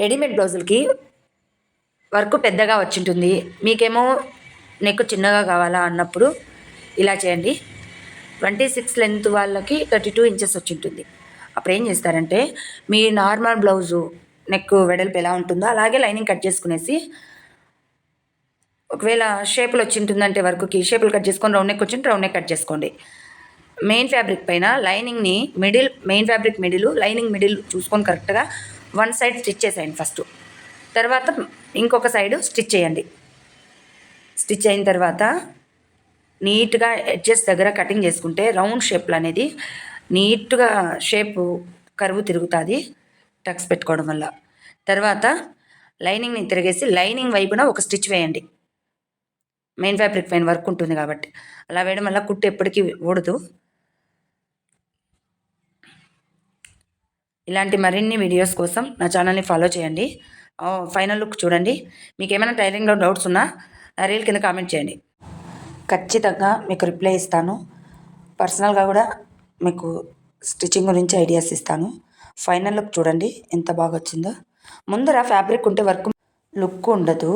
Readymade బ్లౌజులకి work పెద్దగా వచ్చింటుంది, మీకేమో neck చిన్నగా కావాలా అన్నప్పుడు ఇలా చేయండి. 26 లెంత్ వాళ్ళకి 32 ఇంచెస్ వచ్చింటుంది. అప్పుడు ఏం చేస్తారంటే మీ నార్మల్ బ్లౌజు నెక్ వెడల్పు ఎలా ఉంటుందో అలాగే లైనింగ్ కట్ చేసుకునేసి, ఒకవేళ షేపులు వచ్చింటుందంటే వర్క్కి షేపులు కట్ చేసుకొని రౌండ్ నెక్ వచ్చింటే రౌండ్ నెక్ కట్ చేసుకోండి. మెయిన్ ఫ్యాబ్రిక్ పైన లైనింగ్ని మెయిన్ ఫ్యాబ్రిక్ లైనింగ్ మిడిల్ చూసుకొని కరెక్ట్గా వన్ సైడ్ స్టిచ్ చేసేయండి ఫస్ట్. తర్వాత ఇంకొక సైడు స్టిచ్ చేయండి. స్టిచ్ అయిన తర్వాత నీట్గా ఎడ్జెస్ దగ్గర కటింగ్ చేసుకుంటే రౌండ్ షేప్లు అనేది నీట్గా షేపు కరువు తిరుగుతుంది టక్స్ పెట్టుకోవడం వల్ల. తర్వాత లైనింగ్ని తిరిగేసి లైనింగ్ వైపున ఒక స్టిచ్ వేయండి. మెయిన్ ఫ్యాబ్రిక్ పైన వర్క్ ఉంటుంది కాబట్టి అలా వేయడం వల్ల కుట్టు ఎప్పటికీ ఊడదు. ఇలాంటి మరిన్ని వీడియోస్ కోసం నా ఛానల్ని ఫాలో చేయండి. ఫైనల్ లుక్ చూడండి. మీకు ఏమైనా టైలరింగ్లో డౌట్స్ ఉన్నా నా రీల్ కింద కామెంట్ చేయండి, ఖచ్చితంగా మీకు రిప్లై ఇస్తాను. పర్సనల్గా కూడా మీకు స్టిచ్చింగ్ గురించి ఐడియాస్ ఇస్తాను. ఫైనల్ లుక్ చూడండి ఎంత బాగా వచ్చిందో. ముందర ఫ్యాబ్రిక్ ఉంటే వర్క్ లుక్ ఉండదు.